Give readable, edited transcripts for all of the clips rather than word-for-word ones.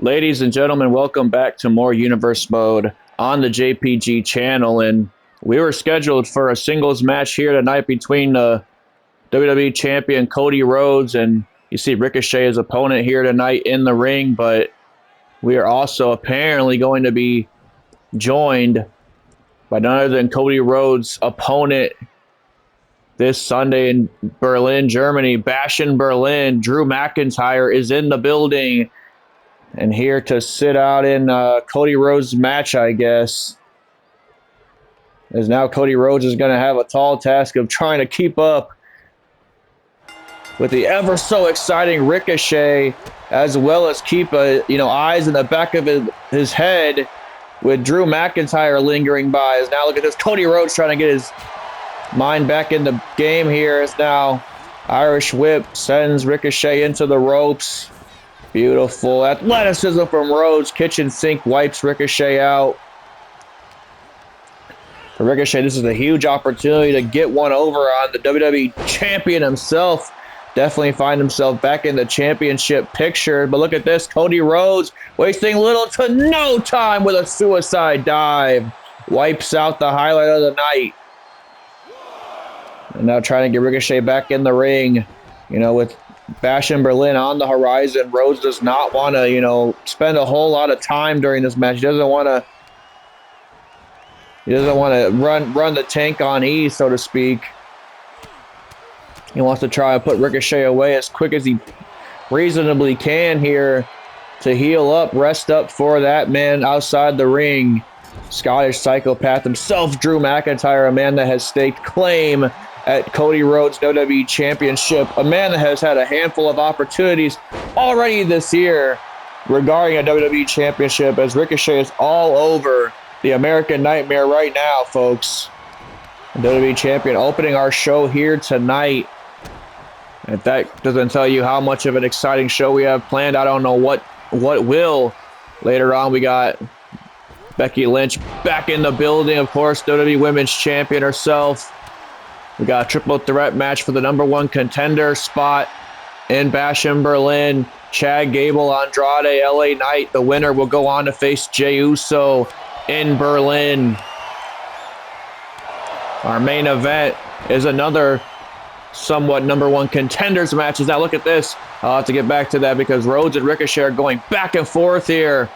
Ladies and gentlemen, welcome back to more Universe Mode on the JPG channel. And we were scheduled for a singles match here tonight between the WWE Champion Cody Rhodes and you see Ricochet as opponent here tonight in the ring. But we are also apparently going to be joined by none other than Cody Rhodes' opponent this Sunday in Berlin, Germany. Bash in Berlin. Drew McIntyre is in the building and here to sit out in Cody Rhodes' match, I guess. As now Cody Rhodes is going to have a tall task of trying to keep up with the ever so exciting Ricochet, as well as keep eyes in the back of his head with Drew McIntyre lingering by. As now look at this, Cody Rhodes trying to get his mind back in the game here. As now Irish Whip sends Ricochet into the ropes. Beautiful athleticism from Rhodes. Kitchen sink wipes Ricochet out. For Ricochet, this is a huge opportunity to get one over on the WWE Champion himself. Definitely find himself back in the championship picture. But look at this, Cody Rhodes wasting little to no time with a suicide dive. Wipes out the highlight of the night. And now trying to get Ricochet back in the ring. With Bash in Berlin on the horizon, Rhodes does not want to, spend a whole lot of time during this match. He doesn't want to run the tank on E, so to speak. He wants to try and put Ricochet away as quick as he reasonably can here to heal up, rest up for that man outside the ring. Scottish psychopath himself, Drew McIntyre, a man that has staked claim at Cody Rhodes' WWE Championship, a man that has had a handful of opportunities already this year regarding a WWE Championship, as Ricochet is all over the American Nightmare right now, folks. WWE Champion opening our show here tonight. If that doesn't tell you how much of an exciting show we have planned, I don't know what will. Later on, we got Becky Lynch back in the building, of course, WWE Women's Champion herself. We got a triple threat match for the #1 contender spot in Bash in Berlin. Chad Gable, Andrade, LA Knight. The winner will go on to face Jey Uso in Berlin. Our main event is another somewhat #1 contenders matches. Now look at this. I'll have to get back to that because Rhodes and Ricochet are going back and forth here.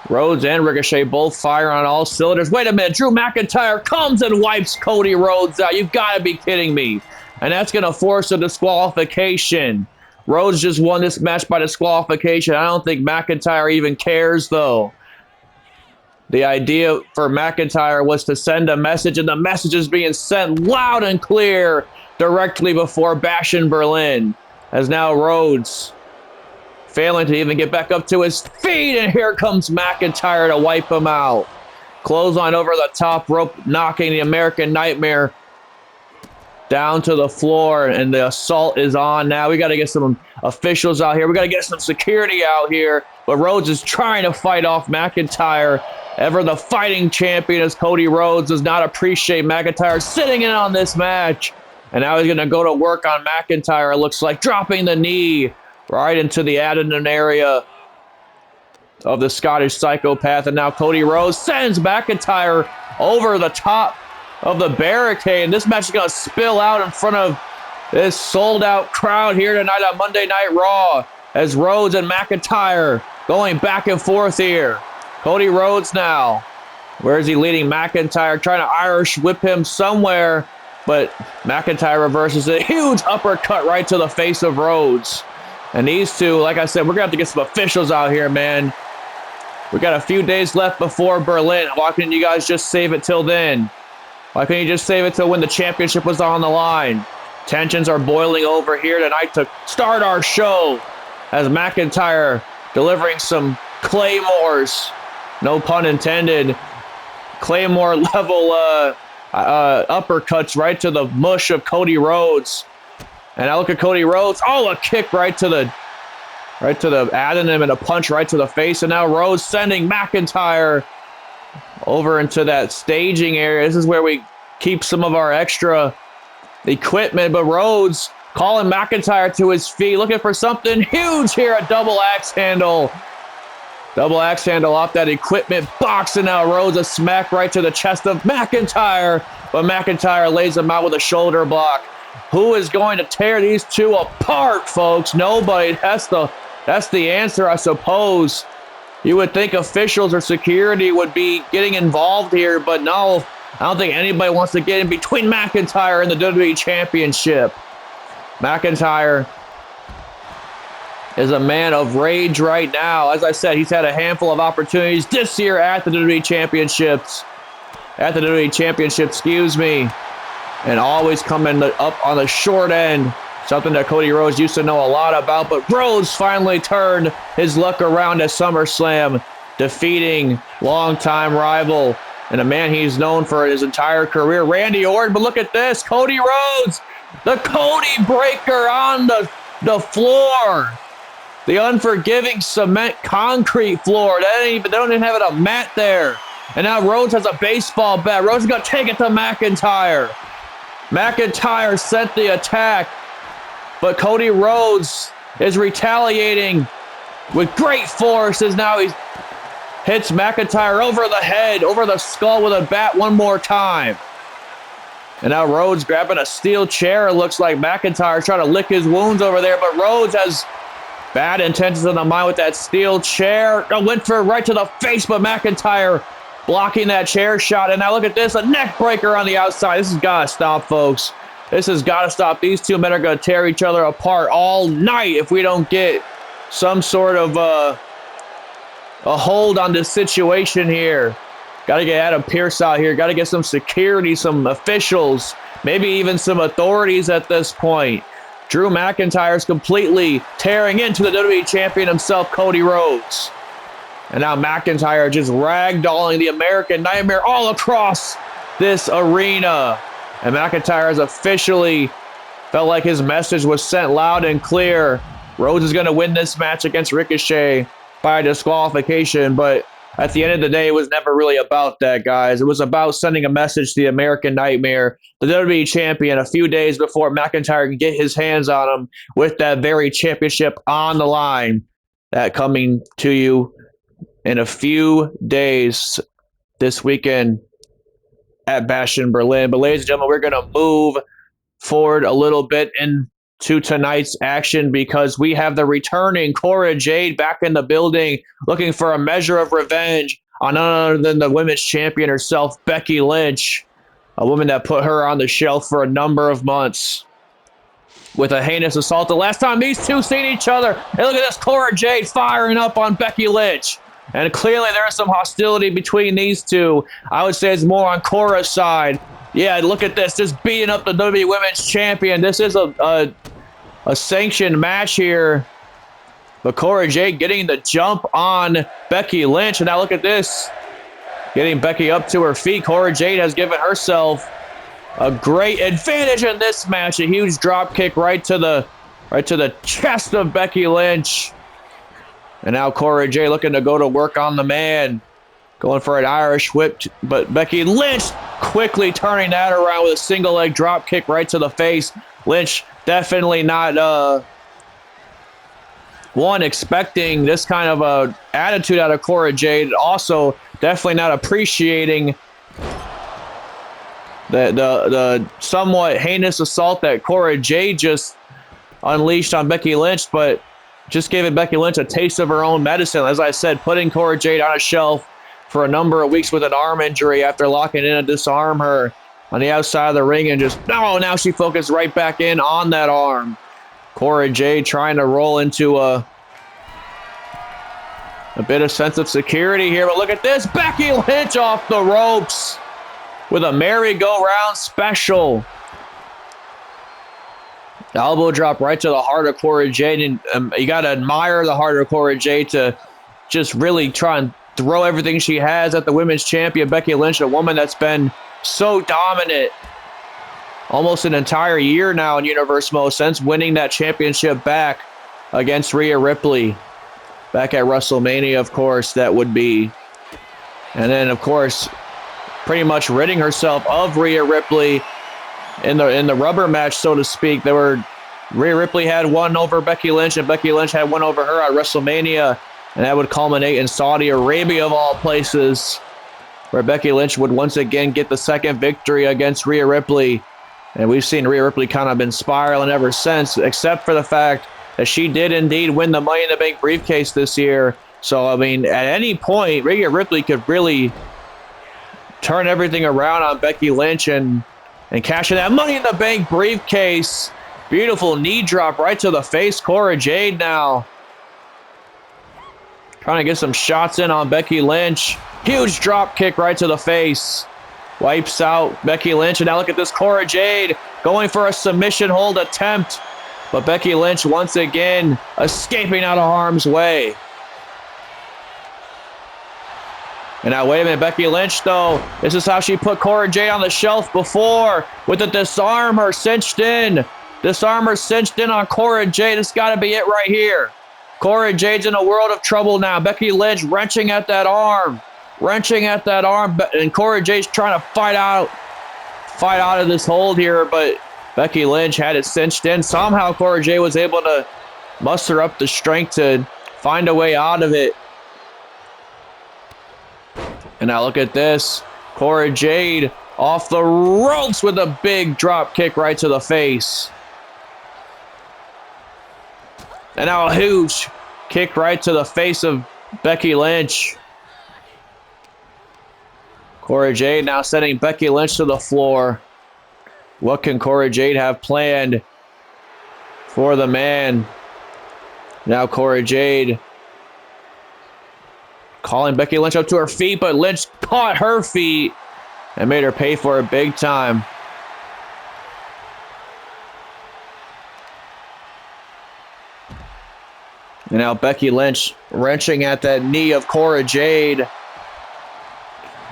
Rhodes and Ricochet both fire on all cylinders. Wait a minute. Drew McIntyre comes and wipes Cody Rhodes out. You've got to be kidding me. And that's going to force a disqualification. Rhodes just won this match by disqualification. I don't think McIntyre even cares, though. The idea for McIntyre was to send a message, and the message is being sent loud and clear directly before Bash in Berlin. As now Rhodes failing to even get back up to his feet, and here comes McIntyre to wipe him out. Clothesline over the top rope, knocking the American Nightmare down to the floor, and the assault is on now. We got to get some officials out here. We got to get some security out here, but Rhodes is trying to fight off McIntyre. Ever the fighting champion as Cody Rhodes does not appreciate McIntyre sitting in on this match. And now he's going to go to work on McIntyre, it looks like, dropping the knee right into the abdomen area of the Scottish psychopath. And now Cody Rhodes sends McIntyre over the top of the barricade. And this match is going to spill out in front of this sold-out crowd here tonight on Monday Night Raw, as Rhodes and McIntyre going back and forth here. Cody Rhodes now. Where is he leading McIntyre? Trying to Irish whip him somewhere, but McIntyre reverses a huge uppercut right to the face of Rhodes. And these two, like I said, we're going to have to get some officials out here, man. We got a few days left before Berlin. Why couldn't you guys just save it till then? Why couldn't you just save it till when the championship was on the line? Tensions are boiling over here tonight to start our show, as McIntyre delivering some claymores, no pun intended, claymore level uppercuts right to the mush of Cody Rhodes. And I look at Cody Rhodes. Oh, a kick right to the abdomen and a punch right to the face. And now Rhodes sending McIntyre over into that staging area. This is where we keep some of our extra equipment. But Rhodes calling McIntyre to his feet, looking for something huge here, a double axe handle. Double axe handle off that equipment box, and now Rhodes a smack right to the chest of McIntyre. But McIntyre lays him out with a shoulder block. Who is going to tear these two apart, folks? Nobody. That's the answer, I suppose. You would think officials or security would be getting involved here, but no. I don't think anybody wants to get in between McIntyre and the WWE Championship. McIntyre is a man of rage right now. As I said, he's had a handful of opportunities this year at the WWE Championships. Excuse me. And always coming up on the short end. Something that Cody Rhodes used to know a lot about. But Rhodes finally turned his luck around at SummerSlam, defeating longtime rival and a man he's known for his entire career, Randy Orton. But look at this, Cody Rhodes, the Cody breaker on the floor. The unforgiving cement concrete floor. They don't even have a mat there. And now Rhodes has a baseball bat. Rhodes is going to take it to McIntyre. McIntyre sent the attack, but Cody Rhodes is retaliating with great force as now he hits McIntyre over the head, over the skull with a bat one more time. And now Rhodes grabbing a steel chair. It looks like McIntyre trying to lick his wounds over there, but Rhodes has bad intentions in the mind with that steel chair. Went for right to the face, but McIntyre blocking that chair shot. And now look at this, a neck breaker on the outside. This has got to stop, folks. This has got to stop. These two men are going to tear each other apart all night if we don't get some sort of a hold on this situation here. Got to get Adam Pearce out here. Got to get some security, some officials, maybe even some authorities at this point. Drew McIntyre's completely tearing into the WWE Champion himself, Cody Rhodes. And now McIntyre just ragdolling the American Nightmare all across this arena. And McIntyre has officially felt like his message was sent loud and clear. Rhodes is going to win this match against Ricochet by disqualification, but at the end of the day, it was never really about that, guys. It was about sending a message to the American Nightmare, the WWE Champion, a few days before McIntyre can get his hands on him with that very championship on the line. That coming to you in a few days this weekend at Bash in Berlin. But ladies and gentlemen, we're going to move forward a little bit into tonight's action because we have the returning Cora Jade back in the building looking for a measure of revenge on none other than the women's champion herself, Becky Lynch, a woman that put her on the shelf for a number of months with a heinous assault. The last time these two seen each other, and look at this, Cora Jade firing up on Becky Lynch. And clearly there is some hostility between these two. I would say it's more on Cora's side. Yeah, look at this, just beating up the WWE Women's Champion. This is a sanctioned match here. But Cora Jade getting the jump on Becky Lynch. And now look at this, getting Becky up to her feet. Cora Jade has given herself a great advantage in this match. A huge drop kick right to the chest of Becky Lynch. And now Cora Jade looking to go to work on the man. Going for an Irish whip, but Becky Lynch quickly turning that around with a single leg drop kick right to the face. Lynch definitely not expecting this kind of a attitude out of Cora Jade. Also, definitely not appreciating the somewhat heinous assault that Cora Jade just unleashed on Becky Lynch, but just giving Becky Lynch a taste of her own medicine. As I said, putting Cora Jade on a shelf for a number of weeks with an arm injury after locking in and disarm her on the outside of the ring, and just, now she focused right back in on that arm. Cora Jade trying to roll into a bit of sense of security here, but look at this, Becky Lynch off the ropes with a merry-go-round special. Elbow drop right to the heart of Cora Jade, and you got to admire the heart of Cora Jade to just really try and throw everything she has at the women's champion, Becky Lynch, a woman that's been so dominant almost an entire year now in Universe Mode since winning that championship back against Rhea Ripley back at WrestleMania, of course, that would be. And then, of course, pretty much ridding herself of Rhea Ripley in the rubber match, so to speak. Rhea Ripley had one over Becky Lynch, and Becky Lynch had one over her at WrestleMania And that would culminate in Saudi Arabia, of all places, where Becky Lynch would once again get the second victory against Rhea Ripley. And we've seen Rhea Ripley kind of been spiraling ever since, except for the fact that she did indeed win the Money in the Bank briefcase this year. So, I mean, at any point, Rhea Ripley could really turn everything around on Becky Lynch and cash in that Money in the Bank briefcase. Beautiful knee drop right to the face. Cora Jade now trying to get some shots in on Becky Lynch. Huge drop kick right to the face. Wipes out Becky Lynch. And now look at this, Cora Jade going for a submission hold attempt. But Becky Lynch once again escaping out of harm's way. And now, wait a minute, Becky Lynch, though. This is how she put Cora Jade on the shelf before with the disarmer cinched in. Disarmer cinched in on Cora Jade. It's got to be it right here. Cora Jade's in a world of trouble now. Becky Lynch wrenching at that arm. Wrenching at that arm. And Cora Jade's trying to fight out of this hold here. But Becky Lynch had it cinched in. Somehow Cora Jade was able to muster up the strength to find a way out of it. And now look at this. Cora Jade off the ropes with a big drop kick right to the face. And now a huge kick right to the face of Becky Lynch. Cora Jade now sending Becky Lynch to the floor. What can Cora Jade have planned for the man? Now Cora Jade calling Becky Lynch up to her feet, but Lynch caught her feet and made her pay for it big time. And now Becky Lynch wrenching at that knee of Cora Jade.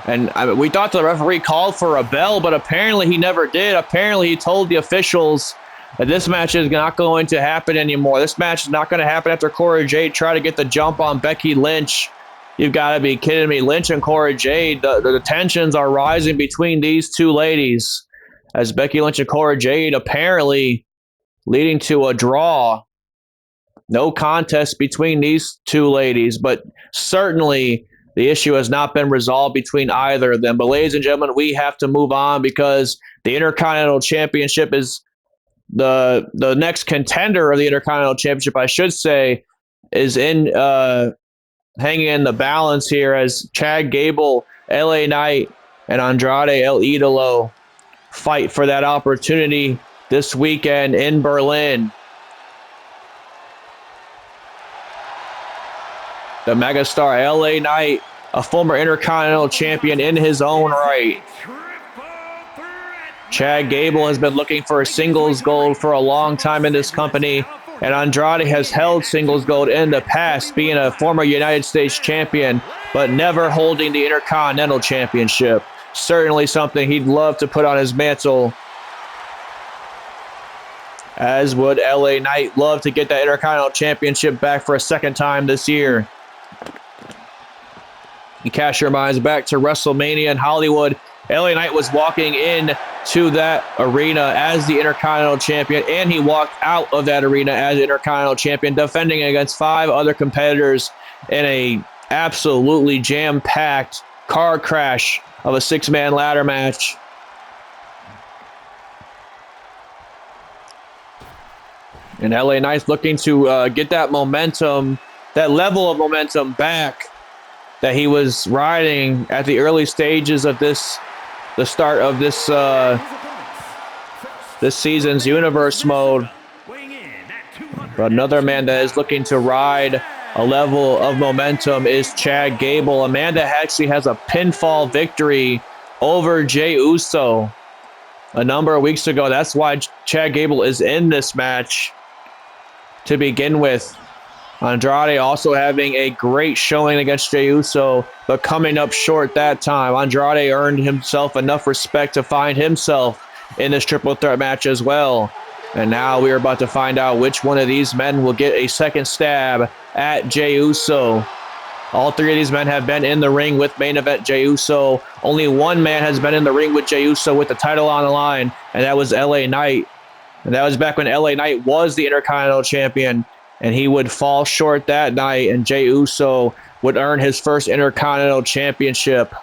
And we thought the referee called for a bell, but apparently he never did. Apparently he told the officials that this match is not going to happen anymore. This match is not going to happen after Cora Jade tried to get the jump on Becky Lynch. You've got to be kidding me. Lynch and Cora Jade, the tensions are rising between these two ladies as Becky Lynch and Cora Jade apparently leading to a draw. No contest between these two ladies, but certainly the issue has not been resolved between either of them. But ladies and gentlemen, we have to move on because the Intercontinental Championship is the next contender of the Intercontinental Championship, I should say, is in hanging in the balance here as Chad Gable, LA Knight, and Andrade El Idolo fight for that opportunity this weekend in Berlin. The megastar LA Knight, a former Intercontinental Champion in his own right. Chad Gable has been looking for a singles gold for a long time in this company, and Andrade has held singles gold in the past, being a former United States champion, but never holding the Intercontinental Championship. Certainly something he'd love to put on his mantle, as would LA Knight love to get that Intercontinental Championship back for a second time this year. You cast your minds back to WrestleMania in Hollywood. LA Knight was walking in to that arena as the Intercontinental Champion, and he walked out of that arena as Intercontinental Champion, defending against 5 other competitors in a absolutely jam-packed car crash of a 6-man ladder match. And LA Knight's looking to get that momentum, that level of momentum back that he was riding at the early stages of the start of this season's Universe mode. But another man that is looking to ride a level of momentum is Chad Gable, a man that actually has a pinfall victory over Jey Uso a number of weeks ago. That's why Chad Gable is in this match to begin with. Andrade also having a great showing against Jey Uso, but coming up short that time. Andrade earned himself enough respect to find himself in this triple threat match as well. And now we are about to find out which one of these men will get a second stab at Jey Uso. All 3 of these men have been in the ring with main event Jey Uso. Only one man has been in the ring with Jey Uso with the title on the line, and that was LA Knight. And that was back when LA Knight was the Intercontinental Champion. and he would fall short that night, and Jey Uso would earn his first Intercontinental Championship.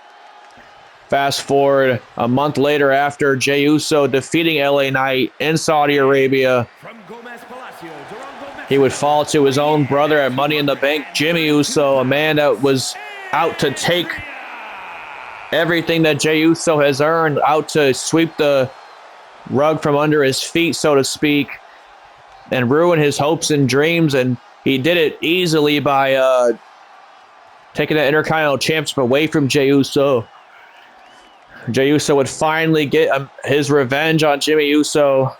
Fast forward a month later, after Jey Uso defeating LA Knight in Saudi Arabia, he would fall to his own brother at Money in the Bank, Jimmy Uso, a man that was out to take everything that Jey Uso has earned, out to sweep the rug from under his feet, so to speak, and ruin his hopes and dreams. And he did it easily by taking the Intercontinental Championship away from Jey Uso. Jey Uso would finally get his revenge on Jimmy Uso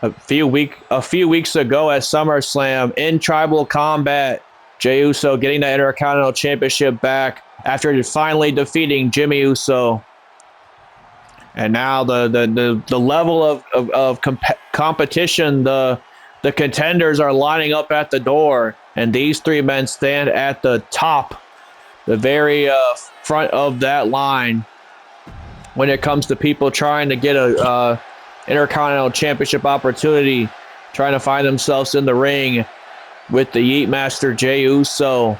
a few weeks ago at SummerSlam in Tribal Combat. Jey Uso getting the Intercontinental Championship back after finally defeating Jimmy Uso. And now the level of competition, the contenders are lining up at the door, and these three men stand at the top, the very front of that line when it comes to people trying to get a Intercontinental Championship opportunity, trying to find themselves in the ring with the Yeet Master Jey Uso.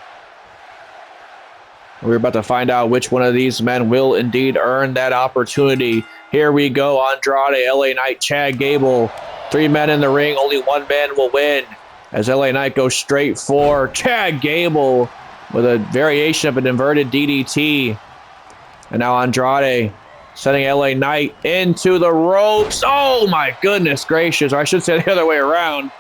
We're about to find out which one of these men will indeed earn that opportunity. Here we go. Andrade, LA Knight, Chad Gable. Three men in the ring. Only one man will win, as LA Knight goes straight for Chad Gable with a variation of an inverted DDT. And now Andrade sending LA Knight into the ropes. Oh my goodness gracious. Or I should say the other way around.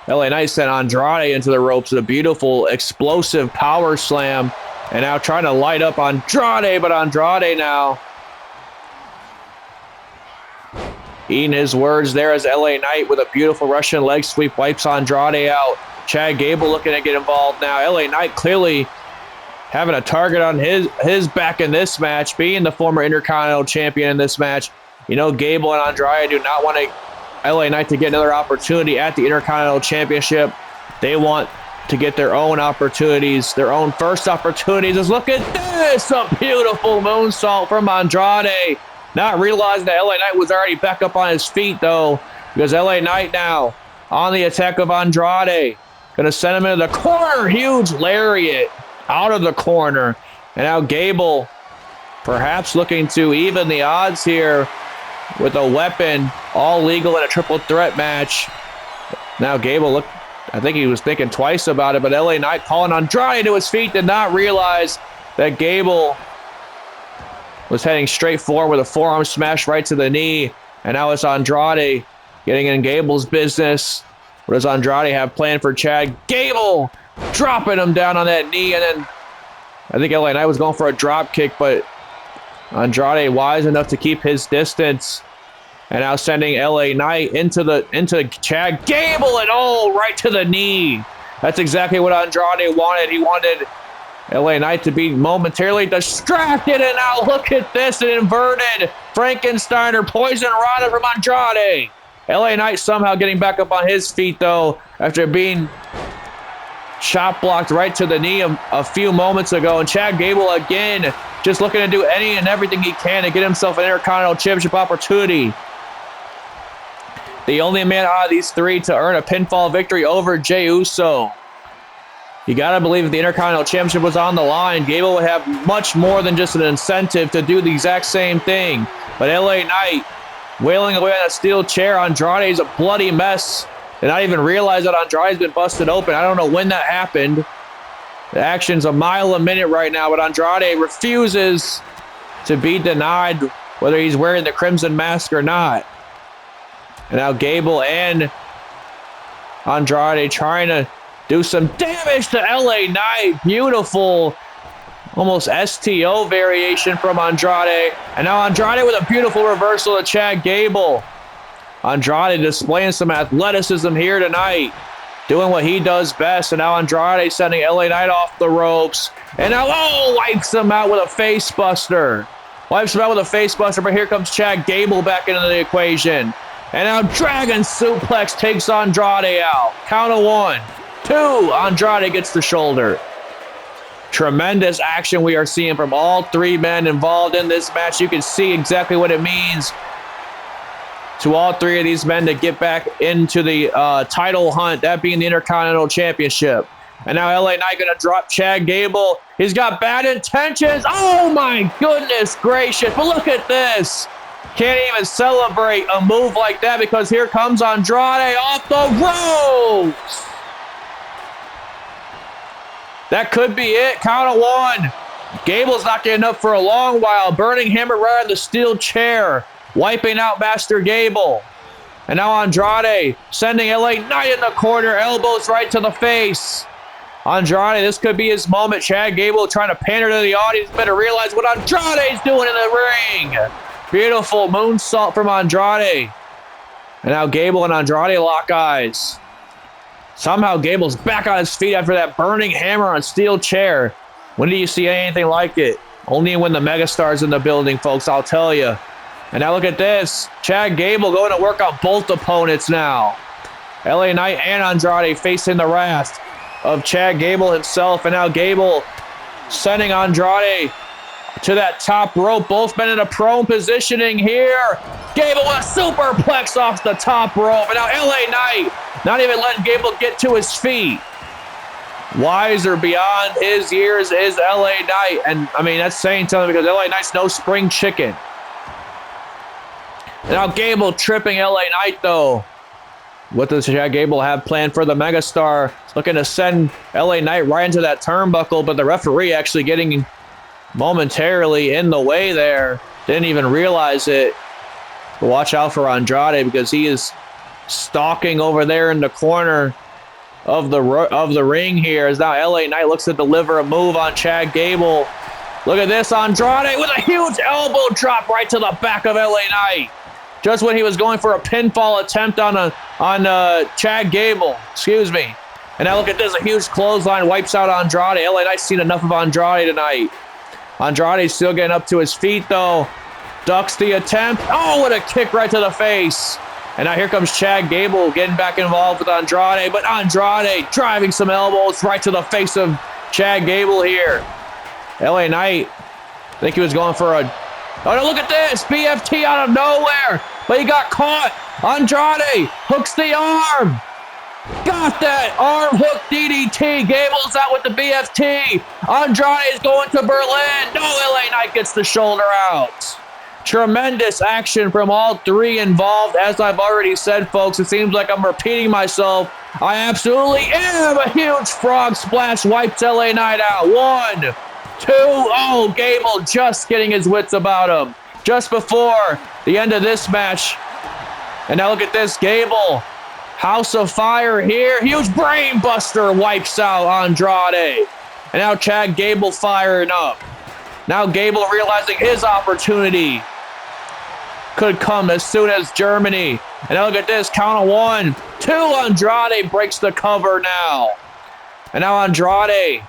LA Knight sent Andrade into the ropes with a beautiful explosive power slam. And now trying to light up Andrade, but Andrade now eating his words there, as LA Knight with a beautiful Russian leg sweep wipes Andrade out. Chad Gable looking to get involved now. LA Knight clearly having a target on his back in this match, being the former Intercontinental Champion in this match. You know, Gable and Andrade do not want LA Knight to get another opportunity at the Intercontinental Championship. They want to get their own opportunities, their own first opportunities. Just look at this, a beautiful moonsault from Andrade. Not realizing that LA Knight was already back up on his feet, though, because LA Knight now on the attack of Andrade. Going to send him into the corner. Huge lariat out of the corner. And now Gable perhaps looking to even the odds here with a weapon, all legal in a triple threat match. Now Gable, I think he was thinking twice about it, but LA Knight calling Andrade to his feet, did not realize that Gable was heading straight forward with a forearm smash right to the knee. And now it's Andrade getting in Gable's business. What does Andrade have planned for Chad Gable? Dropping him down on that knee, and then I think LA Knight was going for a drop kick, but Andrade wise enough to keep his distance. And now sending LA Knight into Chad Gable, and right to the knee. That's exactly what Andrade wanted. He wanted LA Knight to be momentarily distracted, and now look at this, an inverted Frankenstein or Poison Rana from Andrade. LA Knight somehow getting back up on his feet, though, after being shot blocked right to the knee a few moments ago. And Chad Gable again just looking to do any and everything he can to get himself an Intercontinental Championship opportunity. The only man out of these three to earn a pinfall victory over Jey Uso. You got to believe if the Intercontinental Championship was on the line, Gable would have much more than just an incentive to do the exact same thing. But LA Knight wailing away on that steel chair. Andrade's a bloody mess. Did not even realize that Andrade's been busted open. I don't know when that happened. The action's a mile a minute right now, but Andrade refuses to be denied whether he's wearing the Crimson Mask or not. And now Gable and Andrade trying to do some damage to LA Knight. Beautiful, almost STO variation from Andrade. And now Andrade with a beautiful reversal to Chad Gable. Andrade displaying some athleticism here tonight, doing what he does best. And now Andrade sending LA Knight off the ropes. And now, wipes him out with a face buster. Wipes him out with a face buster, but here comes Chad Gable back into the equation. And now Dragon Suplex takes Andrade out. Count of 1, 2. Andrade gets the shoulder. Tremendous action we are seeing from all three men involved in this match. You can see exactly what it means to all three of these men to get back into the title hunt, that being the Intercontinental Championship. And now LA Knight going to drop Chad Gable. He's got bad intentions. Oh, my goodness gracious. But look at this. Can't even celebrate a move like that because here comes Andrade off the ropes. That could be it. Count of one. Gable's not getting up for a long while. Burning hammer right on the steel chair. Wiping out Master Gable. And now Andrade sending LA Knight in the corner. Elbows right to the face. Andrade, this could be his moment. Chad Gable trying to pander to the audience. Better realize what Andrade's doing in the ring. Beautiful moonsault from Andrade. And now Gable and Andrade lock eyes. Somehow Gable's back on his feet after that burning hammer on steel chair. When do you see anything like it? Only when the megastar's in the building, folks, I'll tell you. And now look at this. Chad Gable going to work on both opponents now. LA Knight and Andrade facing the wrath of Chad Gable himself. And now Gable sending Andrade to that top rope. Both men in a prone positioning here. Gable a superplex off the top rope. And now LA Knight not even letting Gable get to his feet. Wiser beyond his years is LA Knight. And I mean, that's saying something because LA Knight's no spring chicken. And now Gable tripping LA Knight though. What does Chad Gable have planned for the megastar? Looking to send LA Knight right into that turnbuckle, but the referee actually getting momentarily in the way there. Didn't even realize it. But watch out for Andrade because he is stalking over there in the corner of the ring here. As now LA Knight looks to deliver a move on Chad Gable. Look at this, Andrade with a huge elbow drop right to the back of LA Knight. Just when he was going for a pinfall attempt on Chad Gable. Excuse me. And now look at this, a huge clothesline wipes out Andrade. LA Knight's seen enough of Andrade tonight. Andrade's still getting up to his feet though. Ducks the attempt. Oh, what a kick right to the face. And now here comes Chad Gable getting back involved with Andrade. But Andrade driving some elbows right to the face of Chad Gable here. LA Knight, I think he was going for a... Oh, no, look at this. BFT out of nowhere. But he got caught. Andrade hooks the arm. Got that arm hook DDT. Gable's out with the BFT. Andrade is going to Berlin. No, LA Knight gets the shoulder out. Tremendous action from all three involved. As I've already said, folks, it seems like I'm repeating myself. I absolutely am. A huge frog splash wipes LA Knight out. 1, 2. Oh, Gable just getting his wits about him. Just before the end of this match. And now look at this. Gable. House of Fire here. Huge brain buster wipes out Andrade. And now Chad Gable firing up. Now Gable realizing his opportunity could come as soon as Germany. And now look at this. Count of 1, 2. Andrade breaks the cover now. And now Andrade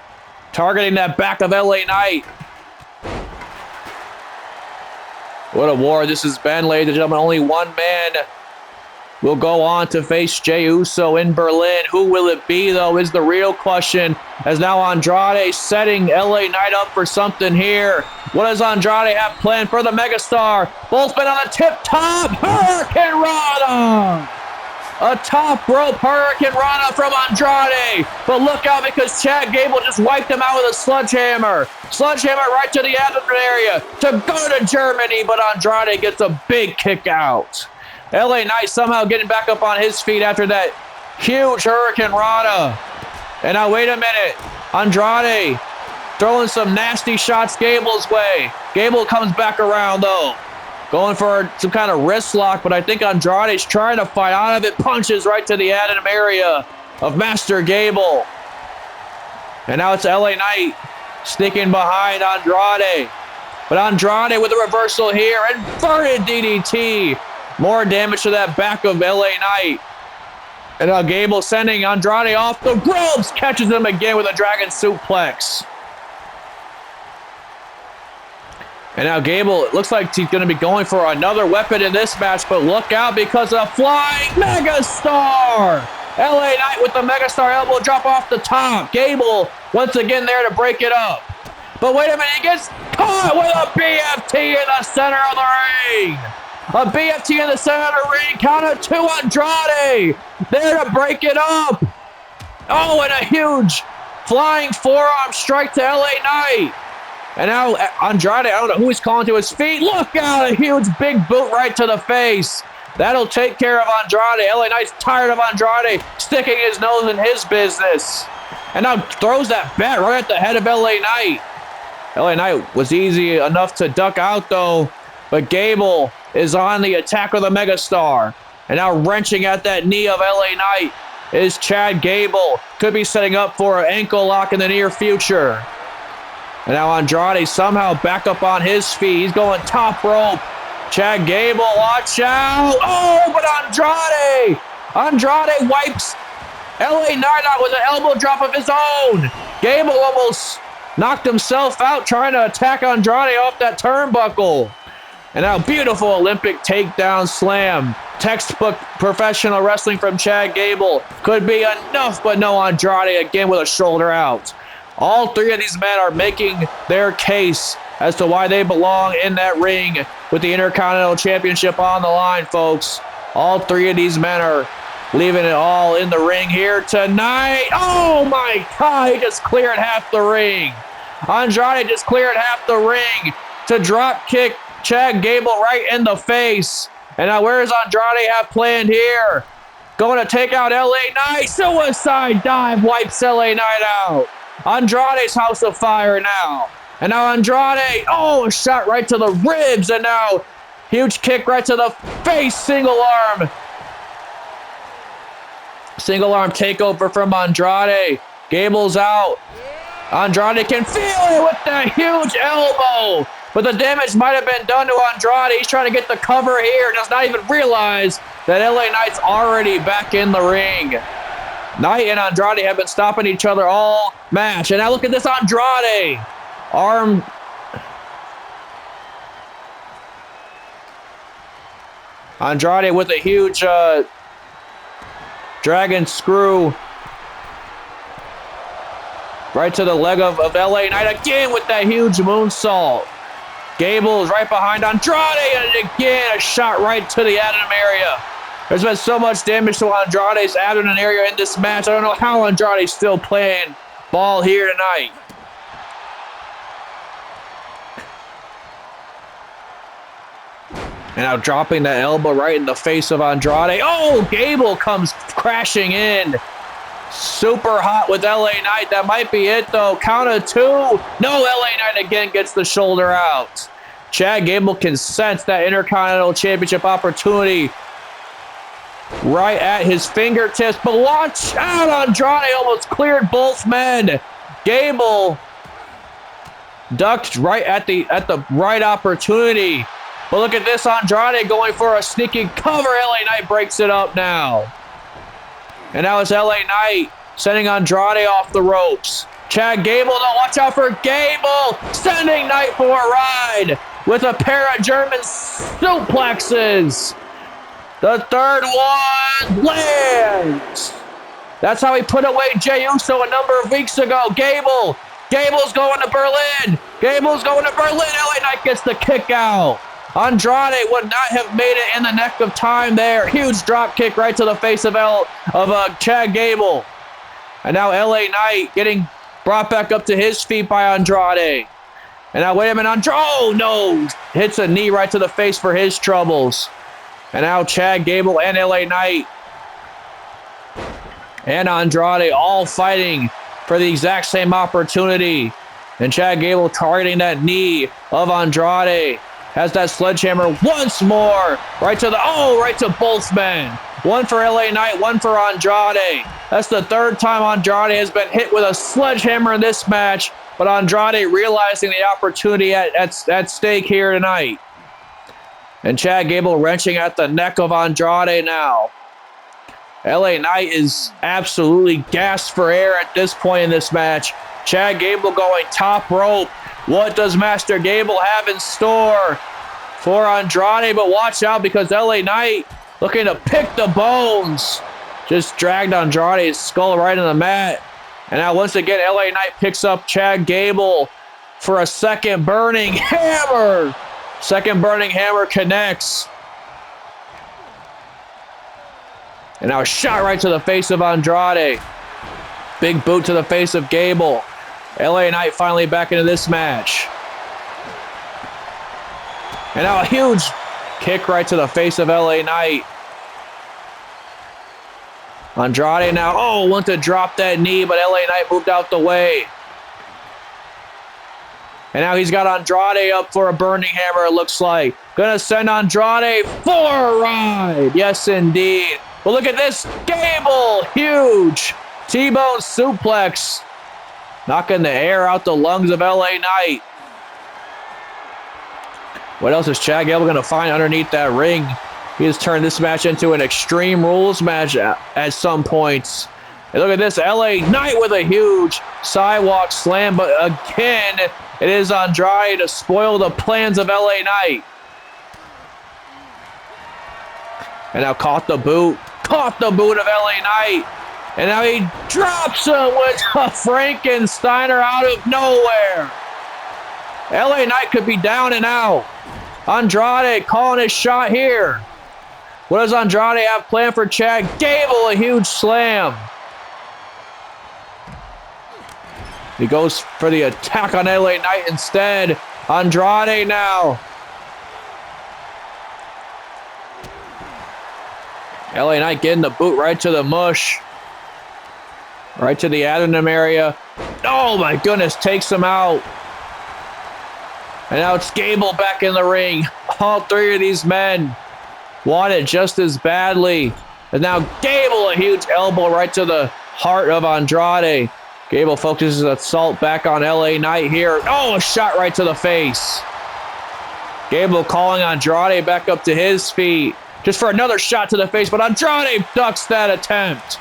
targeting that back of LA Knight. What a war this has been, ladies and gentlemen. Only one man will go on to face Jey Uso in Berlin. Who will it be, though, is the real question. As now Andrade setting LA Knight up for something here. What does Andrade have planned for the megastar? Both men on the tip top. Hurricane Rana. A top rope Hurricane Rana from Andrade. But look out because Chad Gable just wiped him out with a sledgehammer. Sledgehammer right to the abdomen area to go to Germany. But Andrade gets a big kick out. LA Knight somehow getting back up on his feet after that huge Hurricane Rana. And now wait a minute. Andrade throwing some nasty shots Gable's way. Gable comes back around though. Going for some kind of wrist lock, but I think Andrade's trying to fight out of it. Punches right to the abdomen area of Master Gable. And now it's LA Knight sneaking behind Andrade. But Andrade with a reversal here. Inverted DDT. More damage to that back of LA Knight. And now Gable sending Andrade off the ropes. Catches him again with a dragon suplex. And now Gable, it looks like he's going to be going for another weapon in this match. But look out because of Flying Megastar. LA Knight with the Megastar elbow drop off the top. Gable once again there to break it up. But wait a minute, he gets caught with a BFT in the center of the ring. A BFT in the center of the ring. Count of 2, Andrade. There to break it up. Oh, and a huge flying forearm strike to LA Knight. And now Andrade, I don't know who he's calling to his feet. Look out, a huge big boot right to the face. That'll take care of Andrade. LA Knight's tired of Andrade sticking his nose in his business. And now throws that bat right at the head of LA Knight. LA Knight was easy enough to duck out though. But Gable is on the attack with a megastar. And now wrenching at that knee of LA Knight is Chad Gable. Could be setting up for an ankle lock in the near future. And now Andrade somehow back up on his feet. He's going top rope. Chad Gable, watch out. Oh, but Andrade wipes LA Knight out with an elbow drop of his own. Gable almost knocked himself out trying to attack Andrade off that turnbuckle. And now beautiful Olympic takedown slam. Textbook professional wrestling from Chad Gable. Could be enough, but no, Andrade again with a shoulder out. All three of these men are making their case as to why they belong in that ring with the Intercontinental Championship on the line, folks. All three of these men are leaving it all in the ring here tonight. Oh my God, he just cleared half the ring. Andrade just cleared half the ring to drop kick Chad Gable right in the face. And now where does Andrade have planned here? Going to take out LA Knight. Suicide dive wipes LA Knight out. Andrade's house of fire now. And now Andrade, oh, a shot right to the ribs. And now huge kick right to the face. Single arm takeover from Andrade. Gable's out. Andrade can feel it with that huge elbow. But the damage might have been done to Andrade. He's trying to get the cover here. Does not even realize that LA Knight's already back in the ring. Knight and Andrade have been stopping each other all match. And now look at this Andrade. Andrade with a huge dragon screw right to the leg of LA Knight again with that huge moonsault. Gable is right behind Andrade, and again a shot right to the abdomen area. There's been so much damage to Andrade's abdomen area in this match. I don't know how Andrade's still playing ball here tonight. And now dropping that elbow right in the face of Andrade. Oh, Gable comes crashing in. Super hot with LA Knight. That might be it, though. Count of 2. No, LA Knight again gets the shoulder out. Chad Gable can sense that Intercontinental Championship opportunity right at his fingertips. But watch out, Andrade almost cleared both men. Gable ducked right at the right opportunity. But look at this, Andrade going for a sneaky cover. LA Knight breaks it up now. And now it's LA Knight sending Andrade off the ropes. Chad Gable, though, watch out for Gable. Sending Knight for a ride with a pair of German suplexes. The third one lands. That's how he put away Jey Uso a number of weeks ago. Gable's going to Berlin. LA Knight gets the kick out. Andrade would not have made it in the nick of time there. Huge drop kick right to the face of Chad Gable. And now LA Knight getting brought back up to his feet by Andrade. And now wait a minute, oh no! Hits a knee right to the face for his troubles. And now Chad Gable and LA Knight and Andrade all fighting for the exact same opportunity. And Chad Gable targeting that knee of Andrade. Has that sledgehammer once more. Right to both men. One for LA Knight, one for Andrade. That's the third time Andrade has been hit with a sledgehammer in this match. But Andrade realizing the opportunity at stake here tonight. And Chad Gable wrenching at the neck of Andrade now. LA Knight is absolutely gasped for air at this point in this match. Chad Gable going top rope. What does Master Gable have in store for Andrade? But watch out because LA Knight looking to pick the bones. Just dragged Andrade's skull right in the mat. And now once again, LA Knight picks up Chad Gable for a second burning hammer. Second burning hammer connects. And now a shot right to the face of Andrade. Big boot to the face of Gable. LA Knight finally back into this match. And now a huge kick right to the face of LA Knight. Andrade now, went to drop that knee, but LA Knight moved out the way. And now he's got Andrade up for a burning hammer, it looks like. Gonna send Andrade for a ride. Yes, indeed. But look at this. Gable, huge. T-bone suplex. Knocking the air out the lungs of LA Knight. What else is Chad Gable going to find underneath that ring? He has turned this match into an Extreme Rules match at some points. And look at this, LA Knight with a huge sidewalk slam, but again, it is Andrade to spoil the plans of LA Knight. And now caught the boot of LA Knight. And now he drops him with a Frankensteiner out of nowhere. LA Knight could be down and out. Andrade calling his shot here. What does Andrade have planned for Chad Gable? A huge slam. He goes for the attack on LA Knight instead. Andrade now. LA Knight getting the boot right to the mush. Right to the abdomen area. Oh my goodness, takes him out. And now it's Gable back in the ring. All three of these men want it just as badly. And now Gable, a huge elbow right to the heart of Andrade. Gable focuses his assault back on LA Knight here. A shot right to the face. Gable calling Andrade back up to his feet. Just for another shot to the face, but Andrade ducks that attempt.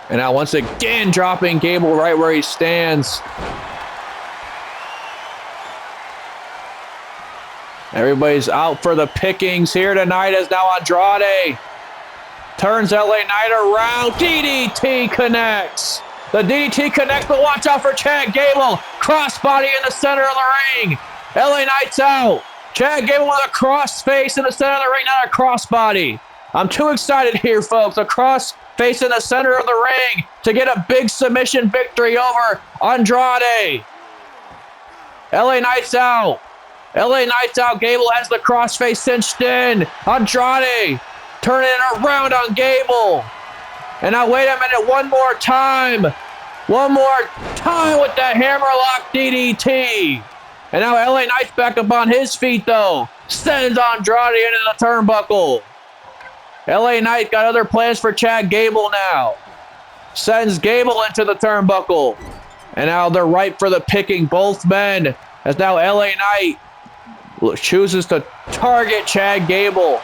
And now once again dropping Gable right where he stands. Everybody's out for the pickings here tonight as now Andrade turns LA Knight around. DDT connects. The DDT connects, but watch out for Chad Gable. Crossbody in the center of the ring. LA Knight's out. Chad Gable with a cross face in the center of the ring, not a crossbody. I'm too excited here, folks. A cross face in the center of the ring to get a big submission victory over Andrade. LA Knight's out. LA Knight's out. Gable has the crossface cinched in. Andrade turning it around on Gable. And now wait a minute, one more time. One more time with that hammerlock DDT. And now LA Knight's back up on his feet though. Sends Andrade into the turnbuckle. LA Knight got other plans for Chad Gable now. Sends Gable into the turnbuckle. And now they're ripe for the picking, both men. As now LA Knight chooses to target Chad Gable.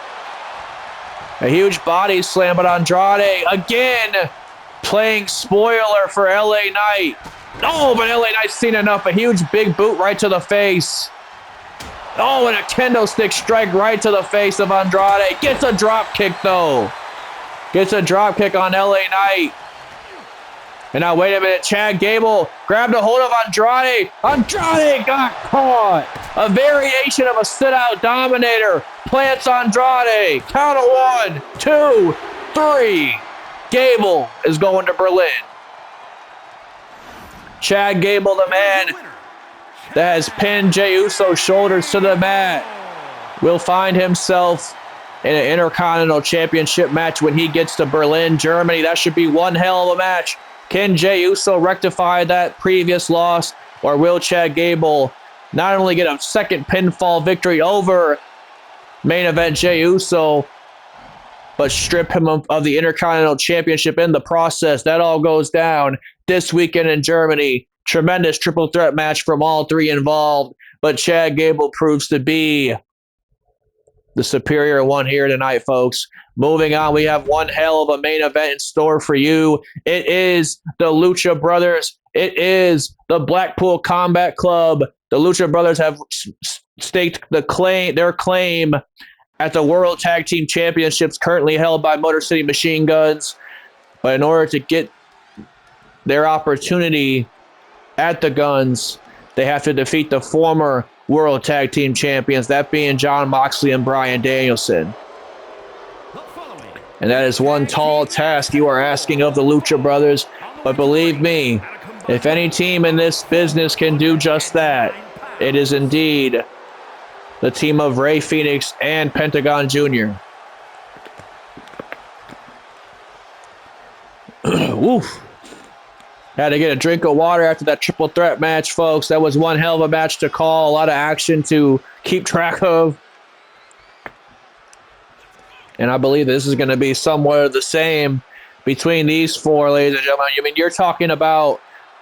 A huge body slam, but Andrade again playing spoiler for LA Knight. But LA Knight's seen enough. A huge big boot right to the face. And a kendo stick strike right to the face of Andrade. Gets a drop kick though. Gets a drop kick on LA Knight. And now wait a minute, Chad Gable grabbed a hold of Andrade. Andrade got caught. A variation of a sit-out dominator. Plants Andrade. Count of 1, 2, 3. Gable is going to Berlin. Chad Gable, the man that has pinned Jey Uso's shoulders to the mat, will find himself in an Intercontinental Championship match when he gets to Berlin, Germany. That should be one hell of a match. Can Jey Uso rectify that previous loss, or will Chad Gable not only get a second pinfall victory over main event Jey Uso, but strip him of the Intercontinental Championship in the process? That all goes down this weekend in Germany. Tremendous triple threat match from all three involved, but Chad Gable proves to be the superior one here tonight, folks. Moving on, we have one hell of a main event in store for you. It is the Lucha Brothers. It is the Blackpool Combat Club. The Lucha Brothers have staked their claim at the World Tag Team Championships currently held by Motor City Machine Guns. But in order to get their opportunity at the Guns, they have to defeat the former World Tag Team Champions, that being Jon Moxley and Bryan Danielson. And that is one tall task you are asking of the Lucha Brothers. But believe me, if any team in this business can do just that, it is indeed the team of Rey Fénix and Pentagon Jr. Woof. Had to get a drink of water after that triple threat match, folks. That was one hell of a match to call. A lot of action to keep track of. And I believe this is going to be somewhat the same between these four, ladies and gentlemen. I mean, you're talking about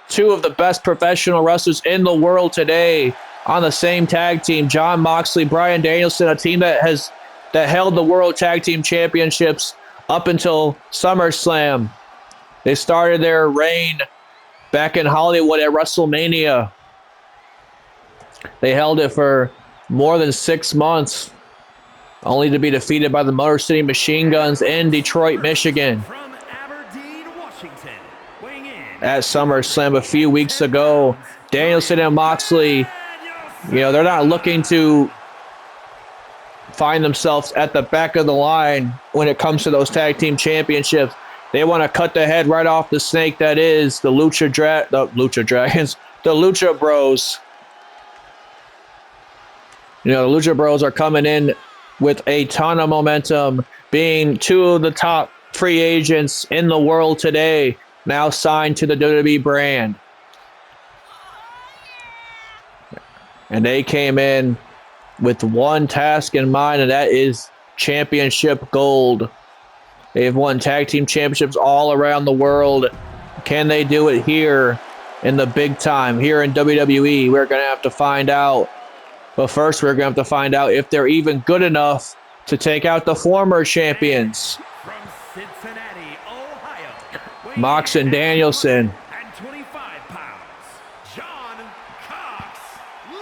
two of the best professional wrestlers in the world today on the same tag team. Jon Moxley, Bryan Danielson, a team that held the World Tag Team Championships up until SummerSlam. They started their reign back in Hollywood at WrestleMania. They held it for more than 6 months, only to be defeated by the Motor City Machine Guns in Detroit, Michigan. At SummerSlam a few weeks ago, Danielson and Moxley, they're not looking to find themselves at the back of the line when it comes to those tag team championships. They want to cut the head right off the snake that is the Lucha Dragons, the Lucha Bros. The Lucha Bros are coming in with a ton of momentum, being two of the top free agents in the world today, now signed to the WWE brand. And they came in with one task in mind, and that is championship gold. They've won tag team championships all around the world. Can they do it here in the big time, here in WWE? We're going to have to find out. But first, we're going to have to find out if they're even good enough to take out the former champions. From Cincinnati, Ohio, Mox and Danielson. and 25 pounds, John Cox Lee.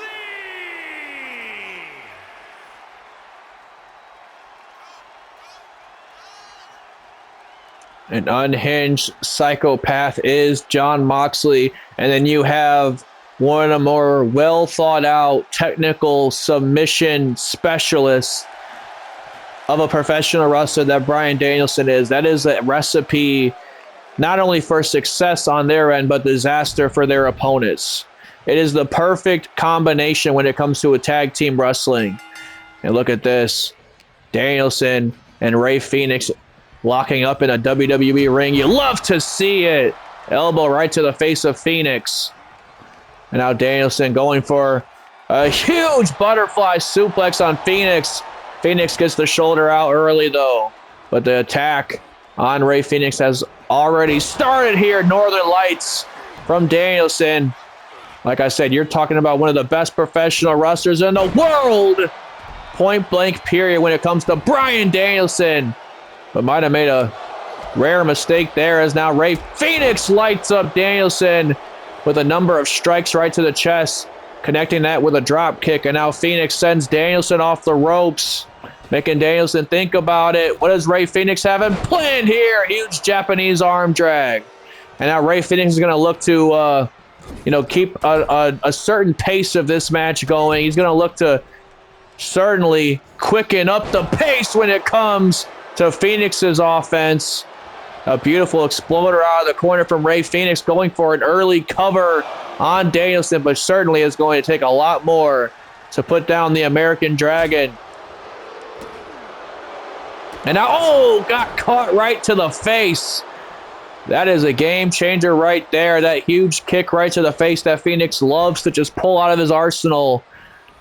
An unhinged psychopath is Jon Moxley. And then you have one of the more well thought out technical submission specialists of a professional wrestler that Bryan Danielson is. That is a recipe not only for success on their end, but disaster for their opponents. It is the perfect combination when it comes to a tag team wrestling. And look at this. Danielson and Rey Fénix locking up in a WWE ring. You love to see it. Elbow right to the face of Fénix. And now Danielson going for a huge butterfly suplex on Fénix. Fénix gets the shoulder out early, though. But the attack on Rey Fénix has already started here. Northern Lights from Danielson. Like I said, you're talking about one of the best professional wrestlers in the world. Point blank period when it comes to Bryan Danielson. But might have made a rare mistake there, as now Rey Fénix lights up Danielson with a number of strikes right to the chest, connecting that with a drop kick. And now Fénix sends Danielson off the ropes, making Danielson think about it. What does Rey Fénix having planned here? Huge Japanese arm drag. And now Rey Fénix is going to look to, keep a certain pace of this match going. He's going to look to certainly quicken up the pace when it comes to Fénix's offense. A beautiful exploder out of the corner from Rey Fénix, going for an early cover on Danielson, but certainly is going to take a lot more to put down the American Dragon. And now, got caught right to the face. That is a game changer right there. That huge kick right to the face that Fénix loves to just pull out of his arsenal